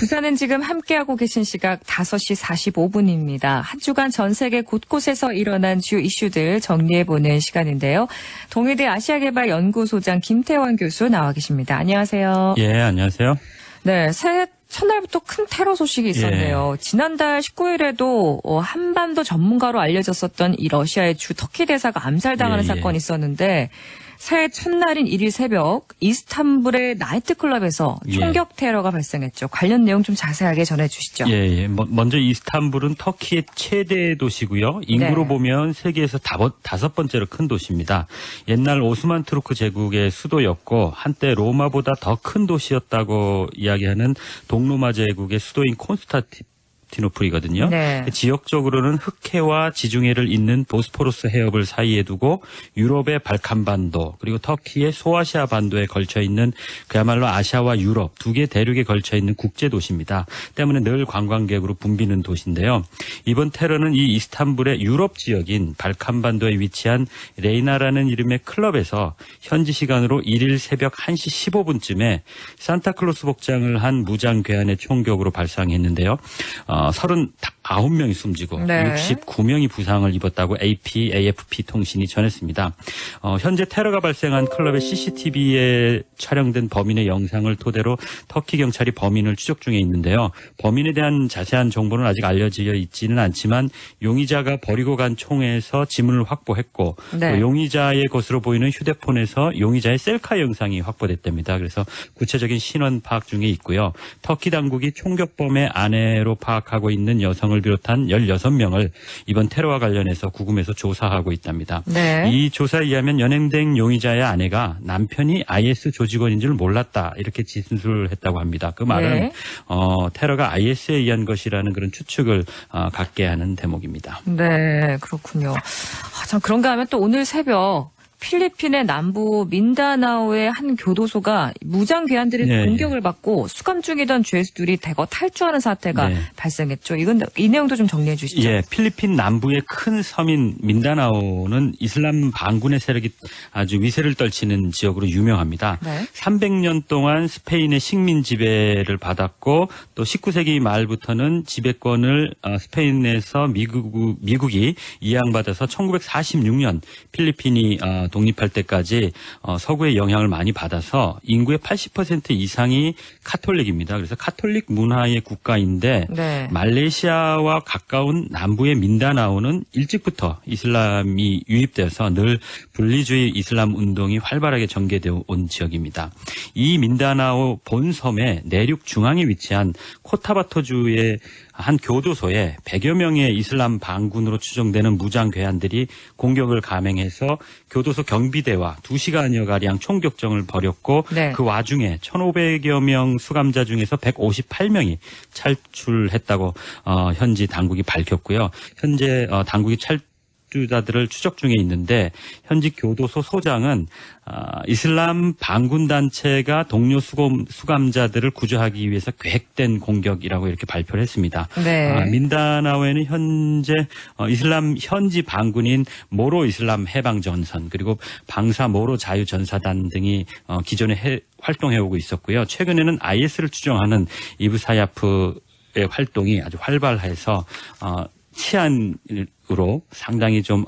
부산은 지금 함께하고 계신 시각 5시 45분입니다. 한 주간 전 세계 곳곳에서 일어난 주요 이슈들 정리해보는 시간인데요. 동의대 아시아개발연구소장 김태원 교수 나와 계십니다. 안녕하세요. 예, 안녕하세요. 네, 새해 첫날부터 큰 테러 소식이 있었네요. 예. 지난달 19일에도 한반도 전문가로 알려졌었던 이 러시아의 주 터키 대사가 암살당하는 사건이 있었는데 새해 첫날인 1일 새벽 이스탄불의 나이트클럽에서 총격 테러가 발생했죠. 관련 내용 좀 자세하게 전해주시죠. 예. 먼저 이스탄불은 터키의 최대 도시고요. 인구로 보면 세계에서 5번째로 큰 도시입니다. 옛날 오스만 투르크 제국의 수도였고 한때 로마보다 더 큰 도시였다고 이야기하는 동로마 제국의 수도인 콘스탄티노플이거든요. 네. 지역적으로는 흑해와 지중해를 잇는 보스포러스 해협을 사이에 두고 유럽의 발칸반도 그리고 터키의 소아시아 반도에 걸쳐 있는 그야말로 아시아와 유럽 두 개 대륙에 걸쳐 있는 국제 도시입니다. 때문에 늘 관광객으로 붐비는 도시인데요. 이번 테러는 이 이스탄불의 유럽 지역인 발칸반도에 위치한 레이나라는 이름의 클럽에서 현지 시간으로 1일 새벽 1시 15분쯤에 산타클로스 복장을 한 무장 괴한의 총격으로 발생했는데요. 39명이 숨지고 69명이 부상을 입었다고 AFP 통신이 전했습니다. 현재 테러가 발생한 클럽의 CCTV에 촬영된 범인의 영상을 토대로 터키 경찰이 범인을 추적 중에 있는데요. 범인에 대한 자세한 정보는 아직 알려져 있지는 않지만 용의자가 버리고 간 총에서 지문을 확보했고 또 용의자의 것으로 보이는 휴대폰에서 용의자의 셀카 영상이 확보됐답니다. 그래서 구체적인 신원 파악 중에 있고요. 터키 당국이 총격범의 아내로 파악하고 있는 여성을 비롯한 16명을 이번 테러와 관련해서 구금해서 조사하고 있답니다. 이 조사에 의하면 연행된 용의자의 아내가 남편이 IS 조직원인 줄 몰랐다 이렇게 진술했다고 합니다. 그 말은 테러가 IS에 의한 것이라는 그런 추측을 갖게 하는 대목입니다. 네, 그렇군요. 참 그런가 하면 또 오늘 새벽 필리핀의 남부 민다나오의 한 교도소가 무장 괴한들의 공격을 받고 수감 중이던 죄수들이 대거 탈주하는 사태가 발생했죠. 이 내용도 좀 정리해 주시죠. 예, 필리핀 남부의 큰 섬인 민다나오는 이슬람 반군의 세력이 아주 위세를 떨치는 지역으로 유명합니다. 300년 동안 스페인의 식민 지배를 받았고 또 19세기 말부터는 지배권을 스페인에서 미국이 이양받아서 1946년 필리핀이 독립할 때까지 서구의 영향을 많이 받아서 인구의 80% 이상이 카톨릭입니다. 그래서 카톨릭 문화의 국가인데 말레이시아와 가까운 남부의 민다나오는 일찍부터 이슬람이 유입돼서 늘 분리주의 이슬람 운동이 활발하게 전개되어 온 지역입니다. 이 민다나오 본섬의 내륙 중앙에 위치한 코타바토주의 한 교도소에 100여 명의 이슬람 반군으로 추정되는 무장 괴한들이 공격을 감행해서 교도소 경비대와 2시간여가량 총격전을 벌였고 그 와중에 1,500여 명 수감자 중에서 158명이 탈출했다고 현지 당국이 밝혔고요. 현재 당국이 탈주자들을 추적 중에 있는데 현지 교도소 소장은 이슬람 반군 단체가 동료 수감자들을 구조하기 위해서 계획된 공격이라고 이렇게 발표를 했습니다. 민다나오에는 현재 이슬람 현지 반군인 모로 이슬람 해방 전선 그리고 방사 모로 자유 전사단 등이 기존에 활동해오고 있었고요. 최근에는 IS를 추정하는 이브 사야프의 활동이 아주 활발해서 치안으로 상당히 좀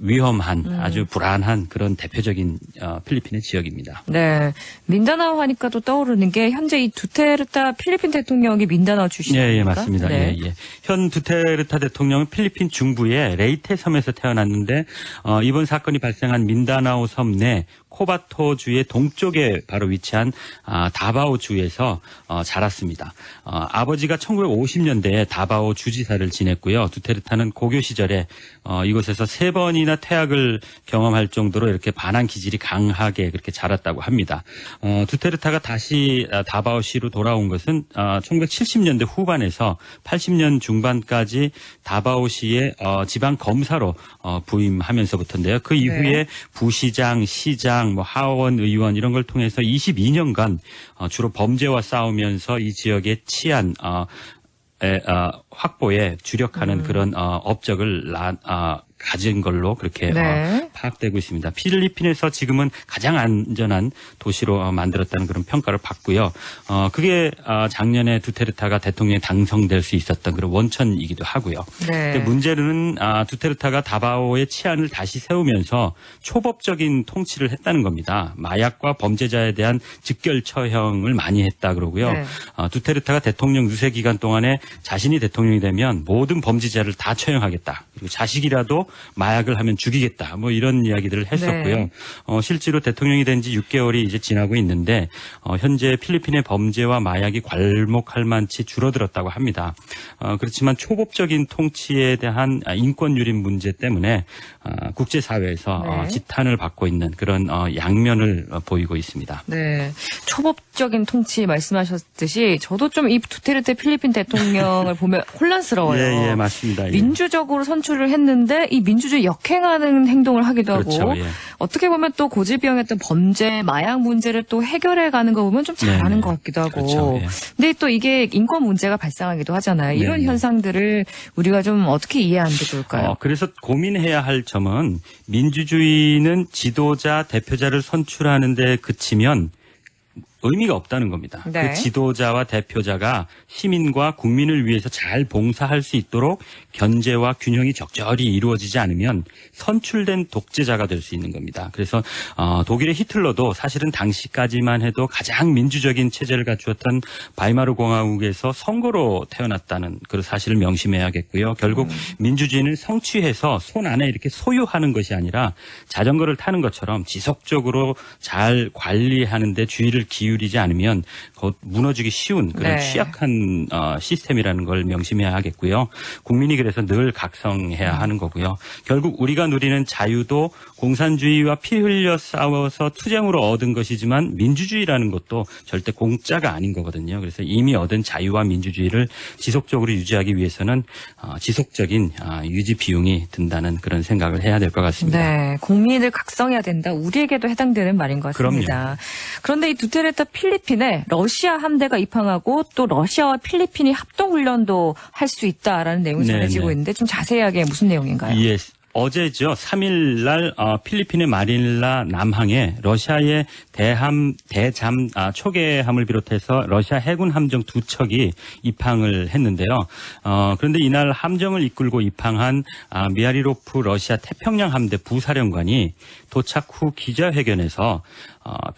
위험한 아주 불안한 그런 대표적인 필리핀의 지역입니다. 네, 민다나오 하니까 또 떠오르는 게 현재 이 두테르타 필리핀 대통령이 민다나오 출신입니까? 예, 맞습니다. 현 두테르타 대통령은 필리핀 중부의 레이테 섬에서 태어났는데 이번 사건이 발생한 민다나오 섬 내 코바토주의 동쪽에 바로 위치한 다바오 주에서 자랐습니다. 아버지가 1950년대에 다바오 주지사를 지냈고요. 두테르타는 고교 시절에 이곳에서 3번이나 퇴학을 경험할 정도로 이렇게 반항 기질이 강하게 그렇게 자랐다고 합니다. 두테르타가 다시 다바오시로 돌아온 것은 1970년대 후반에서 80년 중반까지 다바오시의 지방 검사로 부임하면서부터인데요. 그 이후에 부시장, 시장, 하원 의원 이런 걸 통해서 22년간 주로 범죄와 싸우면서 이 지역의 치안 확보에 주력하는 그런 업적을 가진 걸로 그렇게 네. 파악되고 있습니다. 필리핀에서 지금은 가장 안전한 도시로 만들었다는 그런 평가를 받고요. 그게 작년에 두테르테가 대통령에 당선될 수 있었던 그런 원천이기도 하고요. 네. 문제는 두테르테가 다바오의 치안을 다시 세우면서 초법적인 통치를 했다는 겁니다. 마약과 범죄자에 대한 즉결 처형을 많이 했다 그러고요. 네. 두테르테가 대통령 유세 기간 동안에 자신이 대통령이 되면 모든 범죄자를 다 처형하겠다. 그리고 자식이라도 마약을 하면 죽이겠다. 뭐 이런 이야기들을 했었고요. 네. 실제로 대통령이 된 지 6개월이 이제 지나고 있는데 현재 필리핀의 범죄와 마약이 괄목할 만치 줄어들었다고 합니다. 그렇지만 초법적인 통치에 대한 인권 유린 문제 때문에 국제사회에서 네. 지탄을 받고 있는 그런 양면을 보이고 있습니다. 네. 초법적인 통치 말씀하셨듯이 저도 좀 이 두테르테 필리핀 대통령을 보면 혼란스러워요. 예, 맞습니다. 예. 민주적으로 선출을 했는데 이 민주주의 역행하는 행동을 하기도 그렇죠, 하고 예. 어떻게 보면 또 고질병이었던 범죄, 마약 문제를 또 해결해가는 거 보면 좀 잘하는 네네. 것 같기도 하고. 그렇죠, 예. 근데 또 이게 인권 문제가 발생하기도 하잖아요. 이런 네네. 현상들을 우리가 좀 어떻게 이해하는 게 좋을까요? 그래서 고민해야 할 점은 민주주의는 지도자, 대표자를 선출하는 데 그치면 의미가 없다는 겁니다. 네. 그 지도자와 대표자가 시민과 국민을 위해서 잘 봉사할 수 있도록 견제와 균형이 적절히 이루어지지 않으면 선출된 독재자가 될 수 있는 겁니다. 그래서 독일의 히틀러도 사실은 당시까지만 해도 가장 민주적인 체제를 갖추었던 바이마르 공화국에서 선거로 태어났다는 그런 사실을 명심해야겠고요. 결국 민주주의는 성취해서 손 안에 이렇게 소유하는 것이 아니라 자전거를 타는 것처럼 지속적으로 잘 관리하는 데 주의를 기울이지 않으면 무너지기 쉬운 그런 네. 취약한 시스템이라는 걸 명심해야 하겠고요. 국민이 그래서 늘 각성해야 하는 거고요. 결국 우리가 누리는 자유도 공산주의와 피 흘려 싸워서 투쟁으로 얻은 것이지만 민주주의라는 것도 절대 공짜가 아닌 거거든요. 그래서 이미 얻은 자유와 민주주의를 지속적으로 유지하기 위해서는 지속적인 유지 비용이 든다는 그런 생각을 해야 될 것 같습니다. 네, 국민을 각성해야 된다. 우리에게도 해당되는 말인 것 같습니다. 그럼요. 그런데 이 두테르테 필리핀에 러시아 함대가 입항하고 또 러시아와 필리핀이 합동훈련도 할 수 있다라는 내용이 네, 전해지고 네. 있는데 좀 자세하게 무슨 내용인가요? 예. 어제죠. 3일 날 필리핀의 마닐라 남항에 러시아의 대잠 초계함을 비롯해서 러시아 해군 함정 2척이 입항을 했는데요. 그런데 이날 함정을 이끌고 입항한 미하리로프 러시아 태평양 함대 부사령관이 도착 후 기자회견에서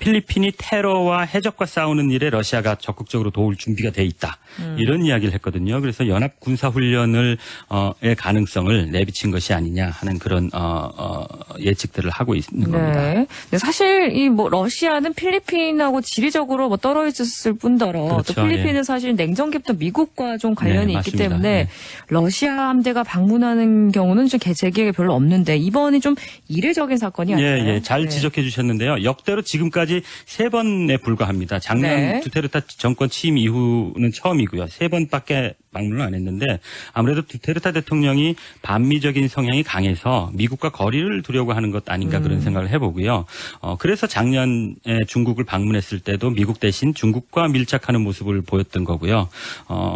필리핀이 테러와 해적과 싸우는 일에 러시아가 적극적으로 도울 준비가 돼 있다. 이런 이야기를 했거든요. 그래서 연합 군사훈련의 가능성을 내비친 것이 아니냐 하는 그런 예측들을 하고 있는 겁니다. 네. 근데 사실 이 뭐 러시아는 필리핀하고 지리적으로 뭐 떨어졌을 뿐더러 그렇죠. 또 필리핀은 예. 사실 냉정기부터 미국과 좀 관련이 네, 있기 맞습니다. 때문에 네. 러시아 함대가 방문하는 경우는 좀 제 기억에 별로 없는데 이번이 좀 이례적인 사건이 아닐까요? 예, 잘 네. 지적해 주셨는데요. 역대로 지금까지 3번에 불과합니다. 작년 네. 두테르테 정권 취임 이후는 처음이고요. 3번밖에 방문을 안 했는데 아무래도 두테르테 대통령이 반미적인 성향이 강해서 미국과 거리를 두려고 하는 것 아닌가 그런 생각을 해보고요. 그래서 작년에 중국을 방문했을 때도 미국 대신 중국과 밀착하는 모습을 보였던 거고요.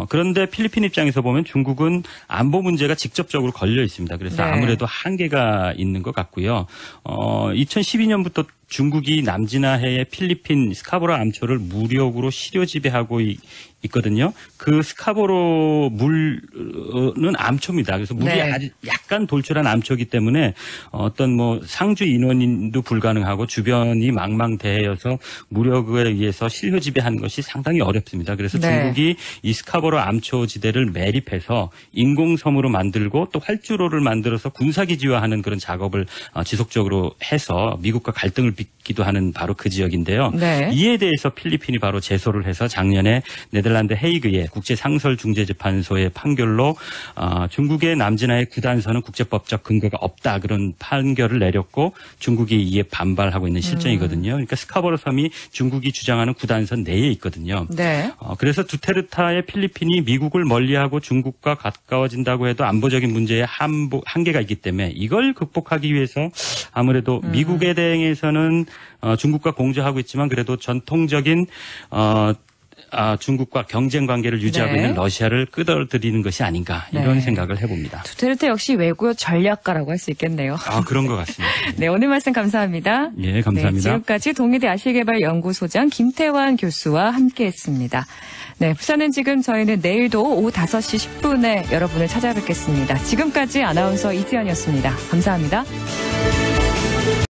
그런데 필리핀 입장에서 보면 중국은 안보 문제가 직접적으로 걸려 있습니다. 그래서 네. 아무래도 한계가 있는 것 같고요. 2012년부터 중국이 남진해의 필리핀 스카보로 암초를 무력으로 실효 지배하고 있거든요. 그 스카보로 물은 암초입니다. 그래서 물이 네. 아주 약간 돌출한 암초이기 때문에 어떤 뭐 상주 인원도 불가능하고 주변이 망망대해여서 무력에 의해서 실효 지배하는 것이 상당히 어렵습니다. 그래서 네. 중국이 이 스카보로 암초 지대를 매립해서 인공섬으로 만들고 또 활주로를 만들어서 군사기지화하는 그런 작업을 지속적으로 해서 미국과 갈등을 빚기도 하는 바로 그 지역인데요. 네. 이에 대해서 필리핀이 바로 제소를 해서 작년에 네덜란드 헤이그의 국제상설중재재판소의 판결로 중국의 남진해의 구단선은 국제법적 근거가 없다 그런 판결을 내렸고 중국이 이에 반발하고 있는 실정이거든요. 그러니까 스카보로 섬이 중국이 주장하는 구단선 내에 있거든요. 네. 그래서 두테르테의 필리핀이 미국을 멀리하고 중국과 가까워진다고 해도 안보적인 문제에 한계가 있기 때문에 이걸 극복하기 위해서 아무래도 미국에 대해서는 중국과 공조하고 있지만 그래도 전통적인 중국과 경쟁 관계를 유지하고 네. 있는 러시아를 끌어들이는 것이 아닌가 이런 네. 생각을 해봅니다. 두테르테 역시 외교 전략가라고 할 수 있겠네요. 그런 것 같습니다. 네, 오늘 말씀 감사합니다. 예, 감사합니다. 네, 지금까지 동의대 아시아개발연구소장 김태환 교수와 함께했습니다. 네, 부산은 지금 저희는 내일도 오후 5시 10분에 여러분을 찾아뵙겠습니다. 지금까지 아나운서 이지연이었습니다. 감사합니다.